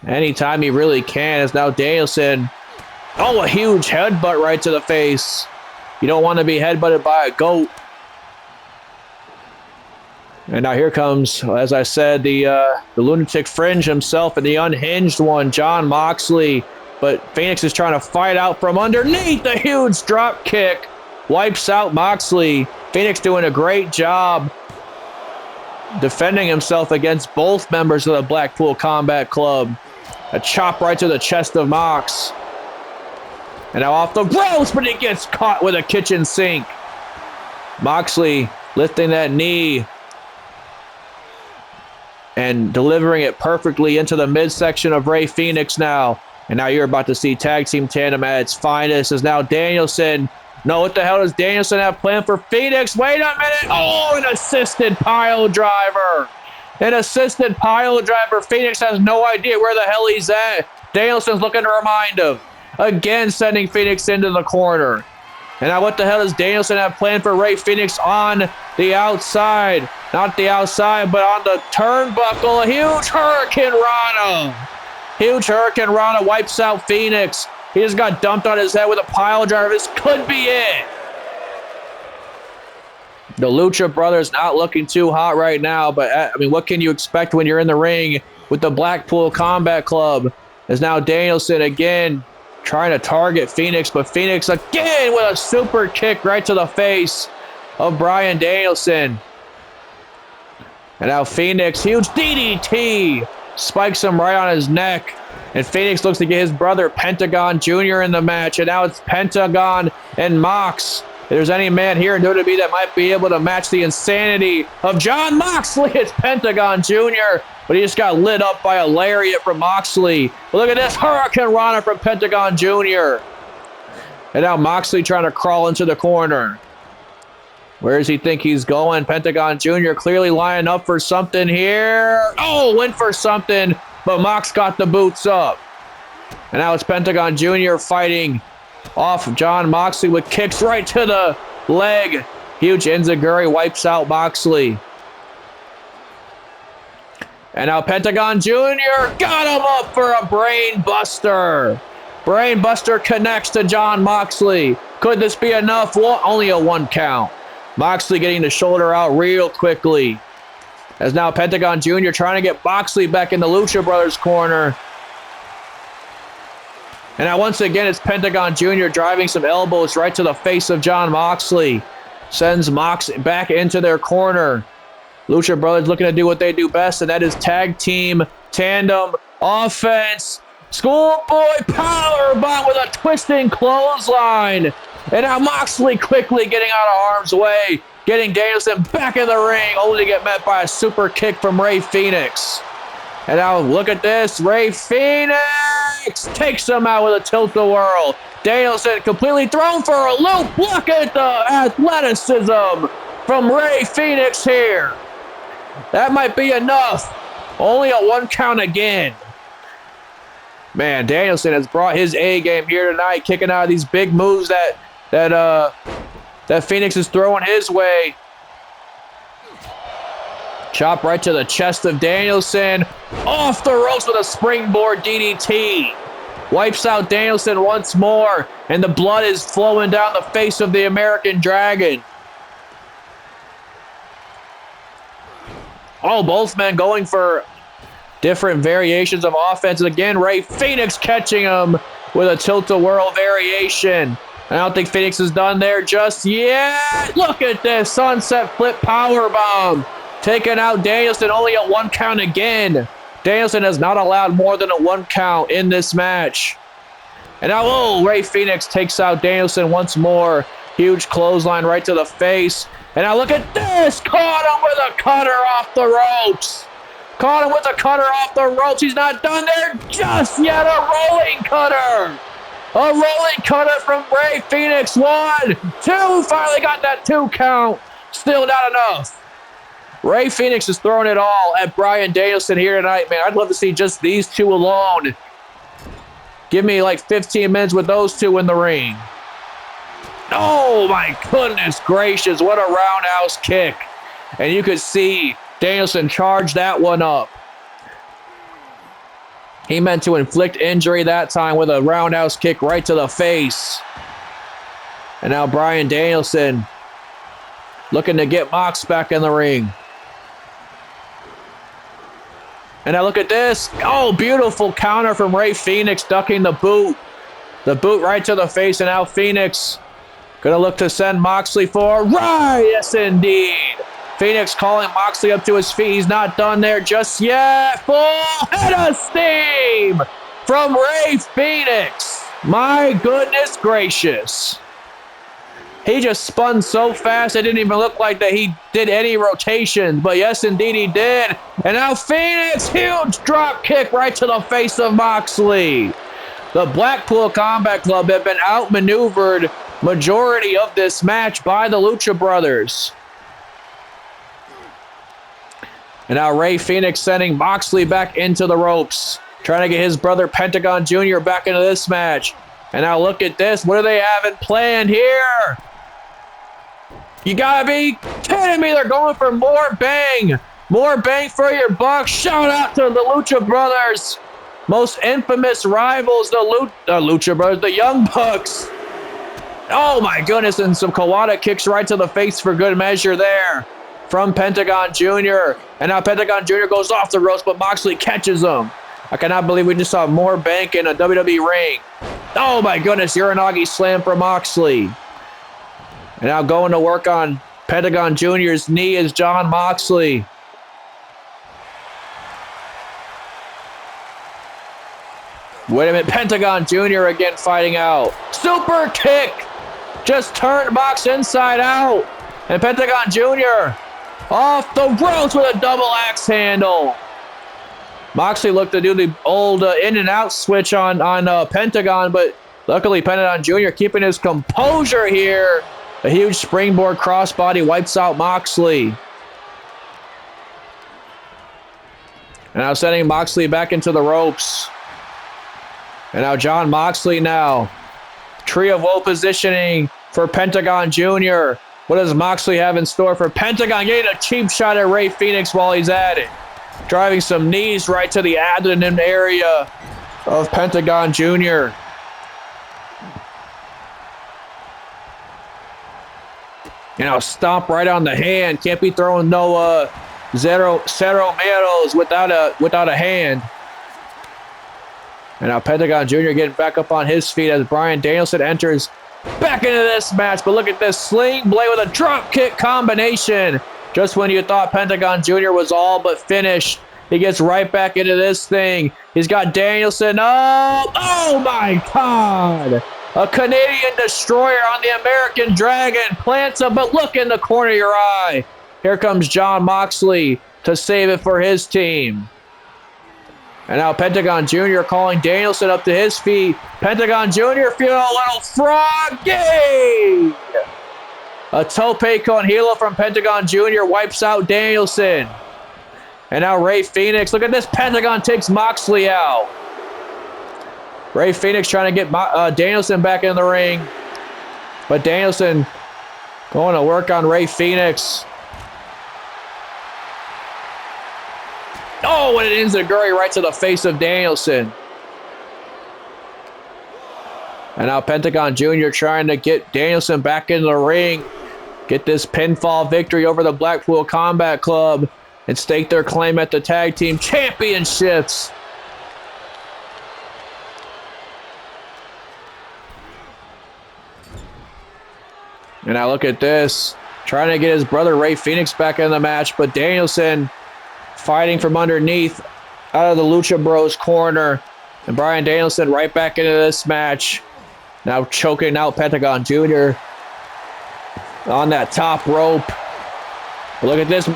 anytime he really can. Is now Danielson. A huge headbutt right to the face. You don't want to be headbutted by a goat. And now here comes, as I said, the lunatic fringe himself and the unhinged one, Jon Moxley. But Fénix is trying to fight out from underneath. A huge drop kick wipes out Moxley. Fénix doing a great job defending himself against both members of the Blackpool Combat Club. A chop right to the chest of Mox. And now off the ropes, but he gets caught with a kitchen sink. Moxley lifting that knee. and delivering it perfectly into the midsection of Rey Fenix now. And now you're about to see tag team tandem at its finest as now Danielson. No, what the hell does Danielson have planned for Fenix? Wait a minute. Oh, an assisted pile driver. An assisted pile driver. Fenix has no idea where the hell he's at. Danielson's looking to remind him. Again, sending Fenix into the corner. And now what the hell does Danielson have planned for Rey Fenix on the outside? Not the outside, but on the turnbuckle. A huge Hurricane Rana. Huge Hurricane Rana wipes out Fenix. He just got dumped on his head with a pile driver. This could be it. The Lucha Brothers not looking too hot right now, but I mean, what can you expect when you're in the ring with the Blackpool Combat Club? As now Danielson again trying to target Fenix, but Fenix again with a super kick right to the face of Bryan Danielson. And now Fenix, huge DDT, spikes him right on his neck. And Fenix looks to get his brother Pentagon Jr. in the match. And now it's Pentagon and Mox. If there's any man here in WWE that might be able to match the insanity of Jon Moxley, it's Pentagon Jr., but he just got lit up by a lariat from Moxley. But look at this Hurricane Rana from Pentagon Jr. And now Moxley trying to crawl into the corner. Where does he think he's going? Pentagon Jr. clearly lining up for something here. Oh, went for something, but Mox got the boots up. And now it's Pentagon Jr. fighting off Jon Moxley with kicks right to the leg. Huge Enziguri wipes out Moxley. And now Pentagon Jr. got him up for a Brain Buster. Brain Buster connects to Jon Moxley. Could this be enough? Well, only a 1 count. Moxley getting the shoulder out real quickly. As now Pentagon Jr. trying to get Moxley back in the Lucha Brothers corner. And now once again it's Pentagon Jr. driving some elbows right to the face of Jon Moxley. Sends Mox back into their corner. Lucha Brothers looking to do what they do best, and that is tag team tandem offense. Schoolboy powerbomb with a twisting clothesline. And now Moxley quickly getting out of harm's way, getting Danielson back in the ring, only to get met by a super kick from Rey Fenix. And now look at this, Rey Fenix takes him out with a tilt-a-whirl. Danielson completely thrown for a loop. Look at the athleticism from Rey Fenix here. That might be enough. Only a 1 count again. Man, Danielson has brought his A game here tonight, kicking out of these big moves that Fenix is throwing his way. Chop right to the chest of Danielson. Off the ropes with a springboard DDT. Wipes out Danielson once more, and the blood is flowing down the face of the American Dragon. Oh, both men going for different variations of offense. Again, Rey Fenix catching him with a tilt-a-whirl variation. I don't think Fenix is done there just yet. Look at this sunset flip powerbomb. Taking out Danielson, only a 1 count again. Danielson has not allowed more than a 1 count in this match. And now, oh, Rey Fenix takes out Danielson once more. Huge clothesline right to the face. And now look at this. Caught him with a cutter off the ropes. Caught him with a cutter off the ropes. He's not done there just yet. A rolling cutter. A rolling cutter from Rey Fenix. 1, 2. Finally got that 2 count. Still not enough. Rey Fenix is throwing it all at Bryan Danielson here tonight, man. I'd love to see just these two alone. Give me like 15 minutes with those two in the ring. Oh my goodness gracious, what a roundhouse kick. And you could see Danielson charge that one up. He meant to inflict injury that time with a roundhouse kick right to the face. And now Bryan Danielson looking to get Mox back in the ring. And now look at this. Oh, beautiful counter from Rey Fenix, ducking the boot. The boot right to the face, and now Fenix gonna look to send Moxley for right. Yes, indeed. Fenix calling Moxley up to his feet. He's not done there just yet. Full head of steam from Rey Fenix. My goodness gracious. He just spun so fast it didn't even look like that he did any rotations. But yes, indeed he did. And now Phoenix, huge drop kick right to the face of Moxley. The Blackpool Combat Club have been outmaneuvered majority of this match by the Lucha Brothers. And now Rey Fenix sending Moxley back into the ropes, trying to get his brother Pentagon Jr. back into this match. And now look at this. What do they have planned here? You gotta be kidding me. They're going for more bang. More bang for your buck. Shout out to the Lucha Brothers. Most infamous rivals, the Lucha Brothers, the Young Bucks. Oh my goodness, and some Kawada kicks right to the face for good measure there from Pentagon Jr. And now Pentagon Jr. goes off the ropes, but Moxley catches him. I cannot believe we just saw more bank in a WWE ring. Oh my goodness, Uranagi slam for Moxley. And now going to work on Pentagon Jr.'s knee is Jon Moxley. Wait a minute, Pentagon Jr. again fighting out. Super kick! Just turned Mox inside out. And Pentagon Jr. off the ropes with a double axe handle. Moxley looked to do the old in and out switch on Pentagon, but luckily Pentagon Jr. keeping his composure here. A huge springboard crossbody wipes out Moxley. And now sending Moxley back into the ropes. And now Jon Moxley now. Tree of Woe positioning for Pentagon Jr. What does Moxley have in store for Pentagon? Getting a cheap shot at Rey Fenix while he's at it. Driving some knees right to the abdomen area of Pentagon Jr. You know, stomp right on the hand. Can't be throwing no Cero Meros without a hand. And now Pentagon Jr. getting back up on his feet as Bryan Danielson enters back into this match. But look at this sling blade with a drop kick combination. Just when you thought Pentagon Jr. was all but finished, he gets right back into this thing. He's got Danielson up. Oh my God. A Canadian destroyer on the American Dragon plants him, but look in the corner of your eye. Here comes Jon Moxley to save it for his team. And now Pentagon Jr. calling Danielson up to his feet. Pentagon Jr. feeling a little froggy. A tope con hilo from Pentagon Jr. wipes out Danielson. And now Rey Fenix. Look at this. Pentagon takes Moxley out. Rey Fenix trying to get Danielson back in the ring. But Danielson going to work on Rey Fenix. Oh, and it ends the Enziguri right to the face of Danielson. And now Pentagon Jr. trying to get Danielson back in the ring. Get this pinfall victory over the Blackpool Combat Club and stake their claim at the Tag Team Championships. And now look at this. Trying to get his brother Rey Fenix back in the match, but Danielson fighting from underneath out of the Lucha Bros corner. And Bryan Danielson right back into this match. Now choking out Pentagon Jr. on that top rope. But look at this.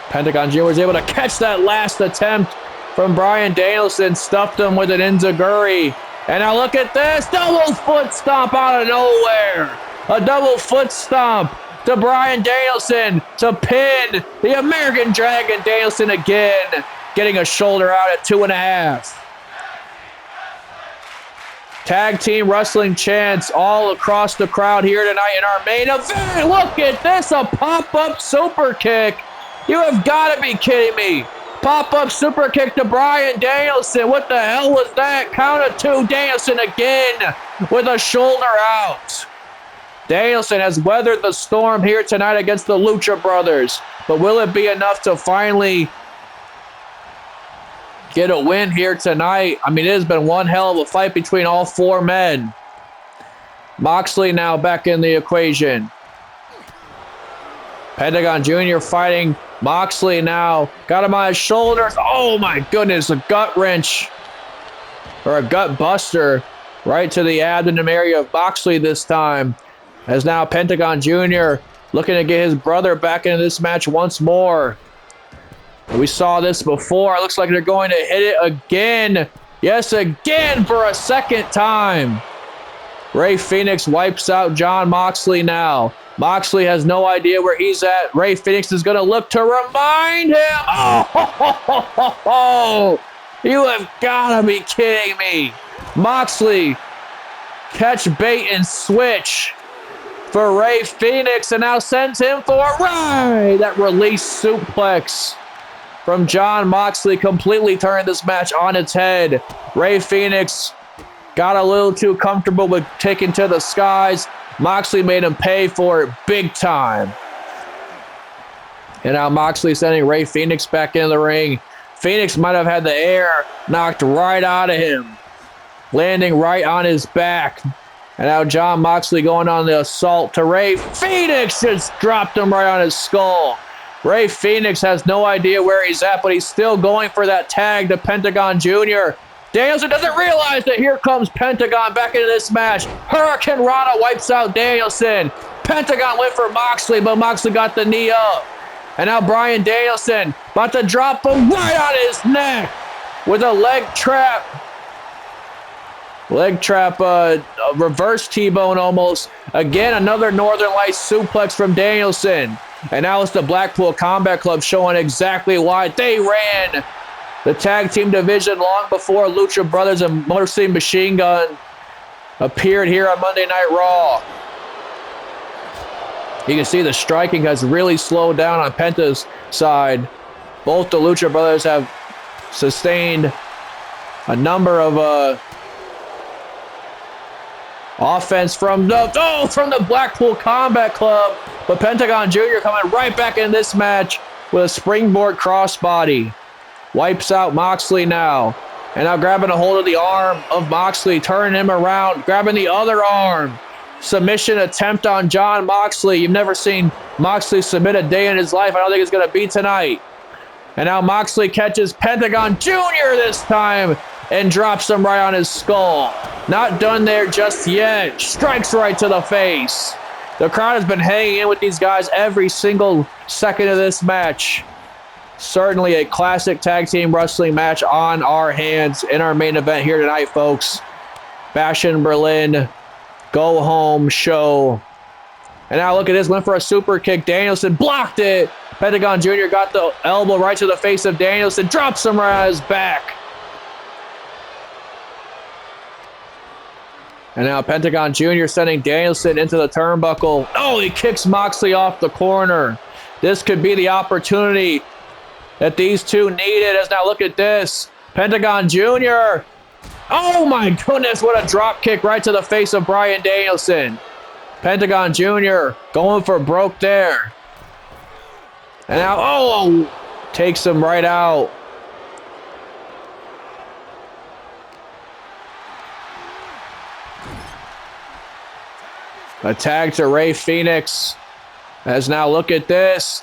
Pentagon Jr. was able to catch that last attempt from Bryan Danielson. Stuffed him with an Enziguri. And now look at this. Double foot stomp out of nowhere. A double foot stomp to Bryan Danielson to pin the American Dragon. Danielson again getting a shoulder out at 2.5. Tag team wrestling chants all across the crowd here tonight in our main event. Look at this, a pop-up super kick. You have got to be kidding me. Pop-up super kick to Bryan Danielson. What the hell was that? Count of 2, Danielson again with a shoulder out. Danielson has weathered the storm here tonight against the Lucha Brothers. But will it be enough to finally get a win here tonight? I mean, it has been one hell of a fight between all 4 men. Moxley now back in the equation. Pentagon Jr. fighting Moxley now. Got him on his shoulders. Oh my goodness, a gut wrench. Or a gut buster right to the abdomen area of Moxley this time. As now Pentagon Jr. looking to get his brother back into this match once more. We saw this before. It looks like they're going to hit it again. Yes, again for a second time. Rey Fenix wipes out Jon Moxley now. Moxley has no idea where he's at. Rey Fenix is going to look to remind him. Oh, you have got to be kidding me. Moxley, catch bait and switch for Rey Fenix, and now sends him for right. That release suplex from Jon Moxley completely turned this match on its head. Rey Fenix got a little too comfortable with taking to the skies. Moxley made him pay for it big time. And now Moxley sending Rey Fenix back in the ring. Fenix might have had the air knocked right out of him, landing right on his back. And now Jon Moxley going on the assault to Rey Fenix, just dropped him right on his skull. Rey Fenix has no idea where he's at, but he's still going for that tag to Pentagon Jr. Danielson doesn't realize that here comes Pentagon back into this match. Hurricane Rana wipes out Danielson. Pentagon went for Moxley, but Moxley got the knee up. And now Bryan Danielson about to drop him right on his neck with a leg trap. Leg trap, reverse T-bone almost. Again, another Northern Lights suplex from Danielson. And now it's the Blackpool Combat Club showing exactly why they ran the tag team division long before Lucha Brothers and Motor City Machine Gun appeared here on Monday Night Raw. You can see the striking has really slowed down on Penta's side. Both the Lucha Brothers have sustained a number of offense from the Blackpool Combat Club, but Pentagon Jr. coming right back in this match with a springboard crossbody. Wipes out Moxley now. And now grabbing a hold of the arm of Moxley, turning him around, grabbing the other arm. Submission attempt on Jon Moxley. You've never seen Moxley submit a day in his life. I don't think it's going to be tonight. And now Moxley catches Pentagon Jr. this time and drops him right on his skull. Not done there just yet. Strikes right to the face. The crowd has been hanging in with these guys every single second of this match. Certainly a classic tag team wrestling match on our hands in our main event here tonight, folks. Bash in Berlin, go home show. And now look at this, went for a super kick. Danielson blocked it. Pentagon Jr. got the elbow right to the face of Danielson, drops him right on his back. And now Pentagon Jr. sending Danielson into the turnbuckle. Oh, he kicks Moxley off the corner. This could be the opportunity that these two needed. As now look at this. Pentagon Jr. Oh my goodness, what a drop kick right to the face of Bryan Danielson. Pentagon Jr. going for broke there. And now, takes him right out. A tag to Rey Fenix. As now look at this.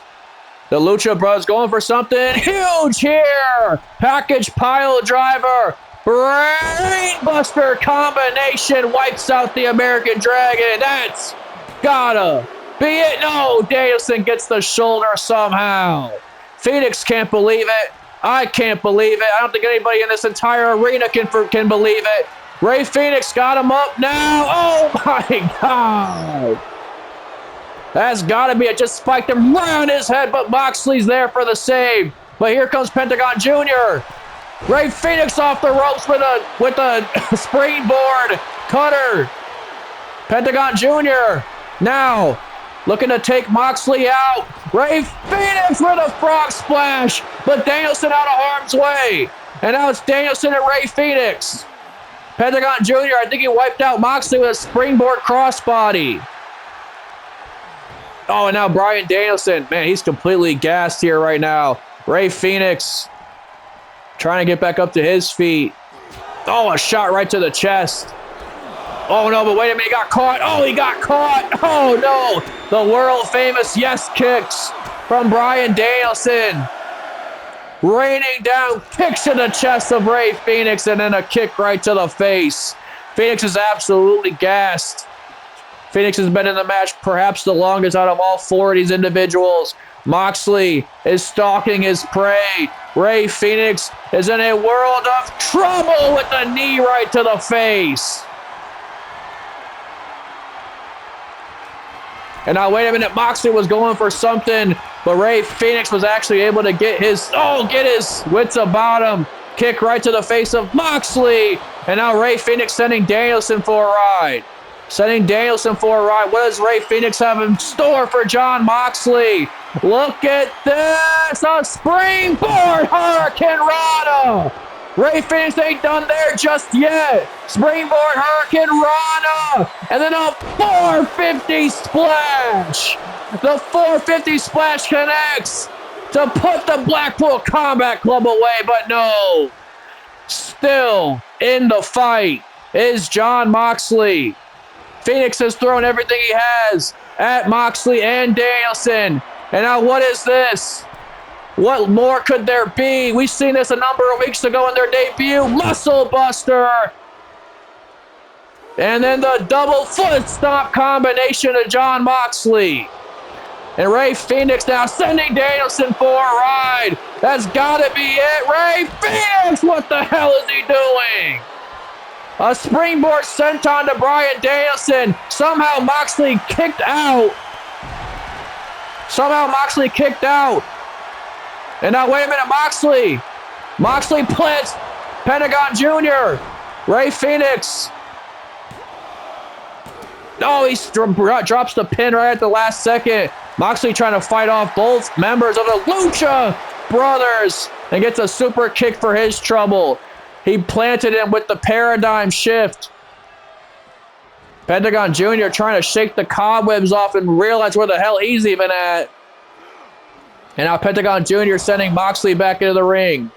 The Lucha Bros going for something huge here. Package pile driver. Brainbuster combination wipes out the American Dragon. That's gotta be it. No, Danielson gets the shoulder somehow. Phoenix can't believe it. I can't believe it. I don't think anybody in this entire arena can believe it. Rey Fenix got him up now. Oh my God. That's gotta be it. Just spiked him right on his head, but Moxley's there for the save. But here comes Pentagon Jr. Rey Fenix off the ropes with a springboard cutter. Pentagon Jr. now looking to take Moxley out. Rey Fenix with a frog splash, but Danielson out of harm's way. And now it's Danielson and Rey Fenix. Pentagon Jr., I think he wiped out Moxley with a springboard crossbody. Oh, and now Bryan Danielson. Man, he's completely gassed here right now. Rey Fenix trying to get back up to his feet. Oh, a shot right to the chest. Oh, no, but wait a minute. He got caught. Oh, he got caught. Oh, no. The world-famous yes kicks from Bryan Danielson. Raining down kicks to the chest of Rey Fenix and then a kick right to the face. Phoenix is absolutely gassed. Phoenix has been in the match perhaps the longest out of all four of these individuals. Moxley is stalking his prey. Rey Fenix is in a world of trouble with the knee right to the face. And now, wait a minute, Moxley was going for something, but Rey Fenix was actually able to get his wits about him. Kick right to the face of Moxley. And now Rey Fenix sending Danielson for a ride. What does Rey Fenix have in store for Jon Moxley? Look at this! A springboard Hurricane Rana! Rey Fenix ain't done there just yet. Springboard Hurricane Rana! And then a 450 splash! The 450 splash connects to put the Blackpool Combat Club away, but no. Still in the fight is Jon Moxley. Phoenix has thrown everything he has at Moxley and Danielson. And now what is this? What more could there be? We've seen this a number of weeks ago in their debut. Muscle Buster. And then the double foot stomp combination of Jon Moxley. And Rey Fenix now sending Danielson for a ride. That's got to be it. Rey Fenix, what the hell is he doing? A springboard senton to Bryan Danielson. Somehow Moxley kicked out. And now, wait a minute, Moxley plants Pentagon Jr. Rey Fenix. Oh, he drops the pin right at the last second. Moxley trying to fight off both members of the Lucha Brothers and gets a super kick for his trouble. He planted him with the paradigm shift. Pentagon Jr. trying to shake the cobwebs off and realize where the hell he's even at. And now Pentagon Jr. sending Moxley back into the ring.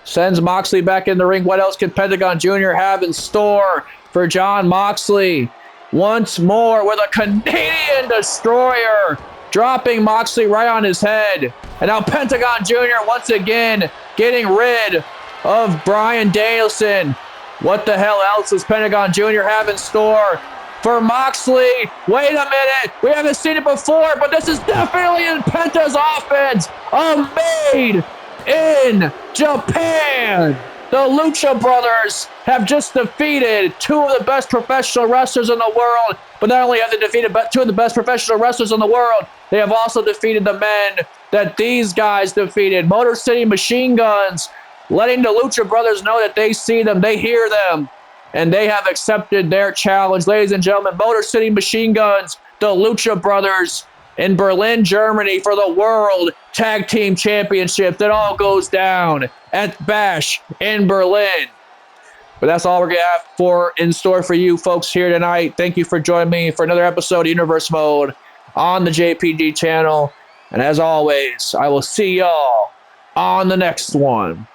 Sends Moxley back in the ring. What else can Pentagon Jr. have in store for Jon Moxley? Once more with a Canadian Destroyer. Dropping Moxley right on his head. And now Pentagon Jr. once again getting rid of Bryan Danielson. What the hell else does Pentagon Jr. have in store for Moxley? Wait a minute. We haven't seen it before, but this is definitely in Penta's offense. A made in Japan. The Lucha Brothers have just defeated two of the best professional wrestlers in the world. But not only have they defeated two of the best professional wrestlers in the world, they have also defeated the men that these guys defeated. Motor City Machine Guns, letting the Lucha Brothers know that they see them, they hear them, and they have accepted their challenge. Ladies and gentlemen, Motor City Machine Guns, the Lucha Brothers in Berlin, Germany for the World Tag Team Championship that all goes down at Bash in Berlin. But that's all we're going to have in store for you folks here tonight. Thank you for joining me for another episode of Universe Mode on the JPG channel. And as always, I will see y'all on the next one.